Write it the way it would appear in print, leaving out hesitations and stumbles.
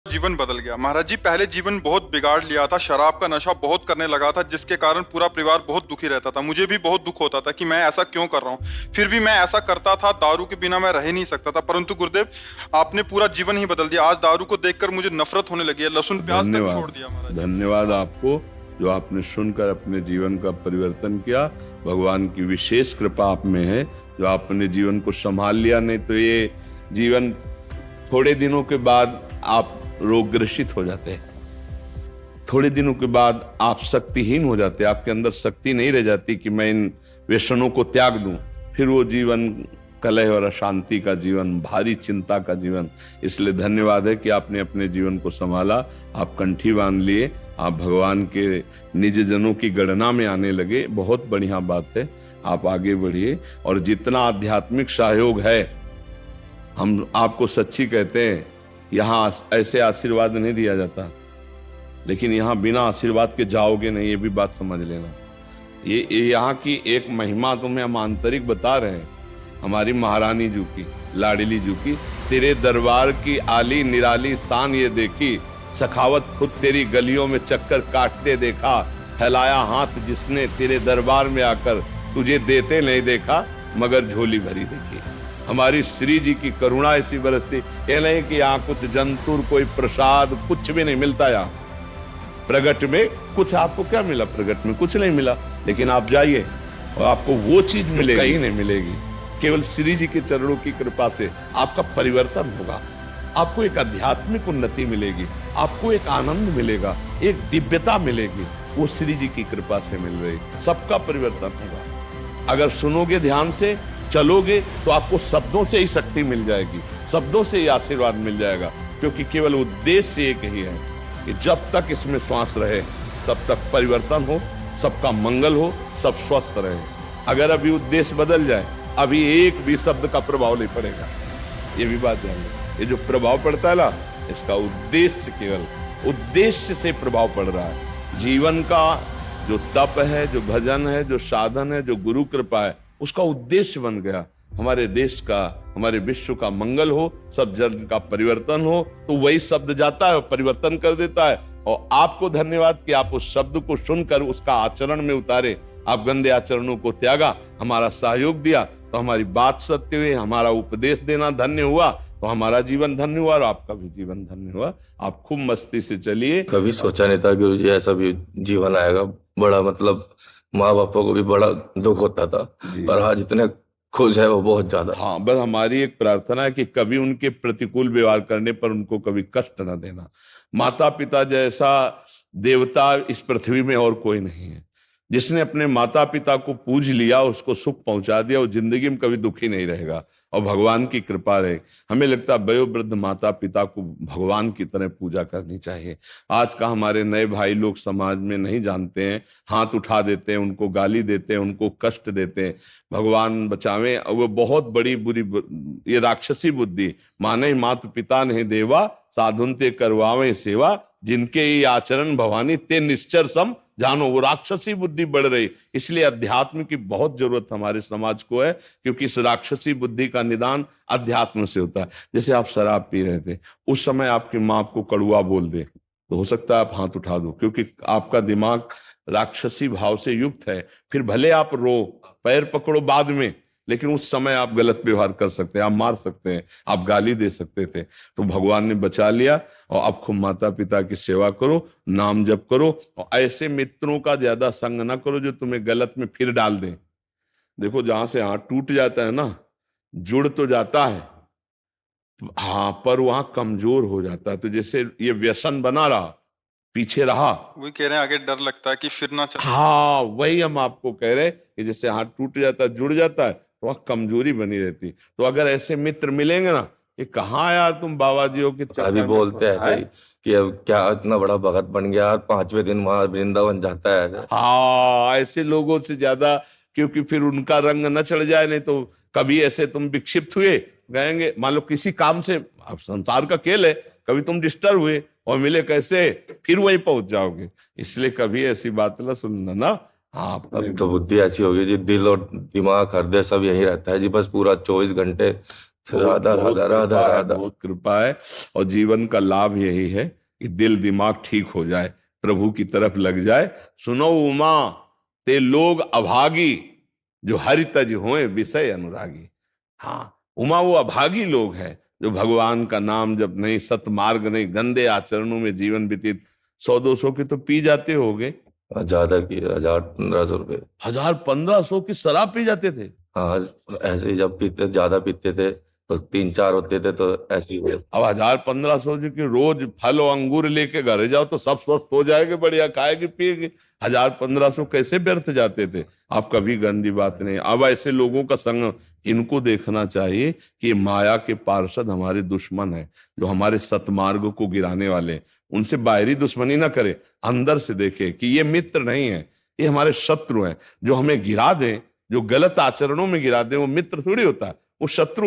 जीवन बदल गया महाराज जी। पहले जीवन बहुत बिगाड़ लिया था, शराब का नशा बहुत करने लगा था, जिसके कारण पूरा परिवार बहुत दुखी रहता था। मुझे भी बहुत दुख होता था कि मैं ऐसा क्यों कर रहा हूँ। फिर भी मैं ऐसा करता था, दारू के बिना मैं रह नहीं सकता था। परंतु गुरुदेव, आपने पूरा जीवन ही बदल दिया। आज दारू को देखकर मुझे नफरत होने लगी है, लहसुन प्याज तक धन्यवाद। छोड़ दिया महाराज। धन्यवाद आपको जो आपने सुनकर अपने जीवन का परिवर्तन किया। भगवान की विशेष कृपा आप में है जो आपने जीवन को संभाल लिया, नहीं तो ये जीवन थोड़े दिनों के बाद आप रोगग्रसित हो जाते हैं। थोड़े दिनों के बाद आप शक्तिहीन हो जाते हैं, आपके अंदर शक्ति नहीं रह जाती कि मैं इन व्यसनों को त्याग दूं। फिर वो जीवन कलह और अशांति का जीवन, भारी चिंता का जीवन। इसलिए धन्यवाद है कि आपने अपने जीवन को संभाला, आप कंठी बांध लिए, आप भगवान के निज जनों की गणना में आने लगे। बहुत बढ़िया बात है, आप आगे बढ़िए। और जितना आध्यात्मिक सहयोग है, हम आपको सच्ची कहते हैं, यहाँ ऐसे आशीर्वाद नहीं दिया जाता, लेकिन यहाँ बिना आशीर्वाद के जाओगे नहीं, ये भी बात समझ लेना। ये यहाँ की एक महिमा तुम्हें हम आंतरिक बता रहे हैं, हमारी महारानी जी की, लाडली जी की। तेरे दरबार की आली निराली शान ये देखी, सखावत खुद तेरी गलियों में चक्कर काटते देखा। फैलाया हाथ जिसने तेरे दरबार में आकर, तुझे देते नहीं देखा मगर झोली भरी देखी। हमारी श्री जी की करुणा ऐसी बरसती। ये नहीं कि यहाँ कुछ जंतुर, कोई प्रसाद, कुछ भी नहीं मिलता। यहाँ प्रगट में कुछ आपको क्या मिला? प्रगट में कुछ नहीं मिला, लेकिन आप जाइए और आपको वो चीज मिलेगी, कहीं नहीं मिलेगी। केवल श्री जी के चरणों की कृपा से आपका परिवर्तन होगा, आपको एक आध्यात्मिक उन्नति मिलेगी, आपको एक आनंद मिलेगा, एक दिव्यता मिलेगी। वो श्री जी की कृपा से मिल रही, सबका परिवर्तन होगा। अगर सुनोगे ध्यान से, चलोगे, तो आपको शब्दों से ही शक्ति मिल जाएगी, शब्दों से ही आशीर्वाद मिल जाएगा। क्योंकि केवल उद्देश्य एक ही है कि जब तक इसमें श्वास रहे तब तक परिवर्तन हो, सबका मंगल हो, सब स्वस्थ रहे। अगर अभी उद्देश्य बदल जाए, अभी एक भी शब्द का प्रभाव नहीं पड़ेगा। ये भी बात ध्यान रखो, ये जो प्रभाव पड़ता है ना, इसका उद्देश्य, केवल उद्देश्य से प्रभाव पड़ रहा है। जीवन का जो तप है, जो भजन है, जो साधन है, जो गुरु कृपा है, उसका उद्देश्य बन गया हमारे देश का, हमारे विश्व का मंगल हो, सब जन का परिवर्तन हो। तो वही शब्द जाता है और परिवर्तन कर देता है। और आपको धन्यवाद कि आप उस शब्द को सुनकर उसका आचरण में उतारे। आप गंदे आचरणों को त्यागा, हमारा सहयोग दिया, तो हमारी बात सत्य हुई, हमारा उपदेश देना धन्य हुआ, तो हमारा जीवन धन्य हुआ और आपका भी जीवन धन्य हुआ। आप खूब मस्ती से चलिए। कभी सोचा नहीं था गुरु जी ऐसा भी जीवन आएगा। बड़ा मतलब माँ बापों को भी बड़ा दुख होता था, पर आज इतने खुश है वो, बहुत ज्यादा। हाँ, बस हमारी एक प्रार्थना है कि कभी उनके प्रतिकूल व्यवहार करने पर उनको कभी कष्ट न देना। माता पिता जैसा देवता इस पृथ्वी में और कोई नहीं है। जिसने अपने माता पिता को पूज लिया, उसको सुख पहुंचा दिया, वो जिंदगी में कभी दुखी नहीं रहेगा और भगवान की कृपा रहे। हमें लगता है वयोवृद्ध माता पिता को भगवान की तरह पूजा करनी चाहिए। आज का हमारे नए भाई लोग समाज में नहीं जानते हैं, हाथ उठा देते हैं, उनको गाली देते हैं, उनको कष्ट देते हैं। भगवान बचावे, वो बहुत बड़ी बुरी ये राक्षसी बुद्धि। माने मात पिता नहीं देवा, साधुन ते करवावे सेवा, जिनके ये आचरण भवानी ते निश्चर सम जानो। वो राक्षसी बुद्धि बढ़ रही, इसलिए अध्यात्म की बहुत जरूरत हमारे समाज को है, क्योंकि इस राक्षसी बुद्धि का निदान अध्यात्म से होता है। जैसे आप शराब पी रहे थे, उस समय आपकी माँ आपको कड़वा बोल दे, तो हो सकता है आप हाथ उठा दो, क्योंकि आपका दिमाग राक्षसी भाव से युक्त है। फिर भले आप रो, पैर पकड़ो बाद में, लेकिन उस समय आप गलत व्यवहार कर सकते हैं, आप मार सकते हैं, आप गाली दे सकते थे। तो भगवान ने बचा लिया। और अब खूब माता पिता की सेवा करो, नाम जप करो, और ऐसे मित्रों का ज्यादा संग ना करो जो तुम्हें गलत में फिर डाल दें। देखो, जहां से हाथ टूट जाता है ना, जुड़ तो जाता है, हाँ, पर वहां कमजोर हो जाता है। तो जैसे ये व्यसन बना रहा, पीछे रहा, वही कह रहे हैं, आगे डर लगता है कि फिर ना चले। हाँ, वही हम आपको कह रहे हैं कि जैसे हाथ टूट जाता है, जुड़ जाता है, तो वह कमजोरी बनी रहती। तो अगर ऐसे मित्र मिलेंगे ना, ये कहाँ यार तुम बाबा जी हो कि अभी बोलते हैं ऐसे ही कि अब क्या इतना बड़ा भगत बन गया, 5वें दिन वहां वृंदावन जाता है। हाँ, ऐसे लोगों से ज्यादा, क्योंकि फिर उनका रंग न चढ़ जाए। नहीं तो कभी ऐसे तुम विक्षिप्त हुए, गएंगे, मान लो किसी काम से, अब संसार का खेल है, कभी तुम डिस्टर्ब हुए और मिले कैसे, फिर वही पहुंच जाओगे। इसलिए कभी ऐसी बात ना सुनना ना। हाँ, अब तो बुद्धि ऐसी होगी जी, दिल और दिमाग हृदय सब यही रहता है जी, बस पूरा 24 घंटे राधा राधा राधा कृपा है, राधा। बहुत कृपा है। और जीवन का लाभ यही है कि दिल दिमाग ठीक हो जाए, प्रभु की तरफ लग जाए। सुनो उमा ते लोग अभागी, जो हरि तज होए विषय अनुरागी। हाँ, उमा वो अभागी लोग हैं जो भगवान का नाम जब नहीं, सतमार्ग नहीं, गंदे आचरणों में जीवन व्यतीत। 100-200 के तो पी जाते होगे, ज्यादा की 1000-1500 रुपए। 1000-1500 की शराब पी जाते थे। हाँ, ऐसे ही जब पीते ज्यादा पीते थे तो 3-4 होते थे तो ऐसे ही। अब 1000-1500 जो कि रोज फल और अंगूर लेके घर जाओ तो सब स्वस्थ हो जाएंगे, बढ़िया खाएगी पिएगी। 1000-1500 कैसे व्यर्थ जाते थे। आप कभी गंदी बात नहीं। अब ऐसे लोगों का संग, इनको देखना चाहिए कि ये माया के पार्षद हमारे दुश्मन है, जो हमारे सतमार्ग को गिराने वाले हैं। उनसे बाहरी दुश्मनी ना करे, अंदर से देखे कि ये मित्र नहीं है, ये हमारे शत्रु हैं। जो हमें गिरा दें, जो गलत आचरणों में गिरा दें, वो मित्र थोड़ी होता है, वो शत्रु।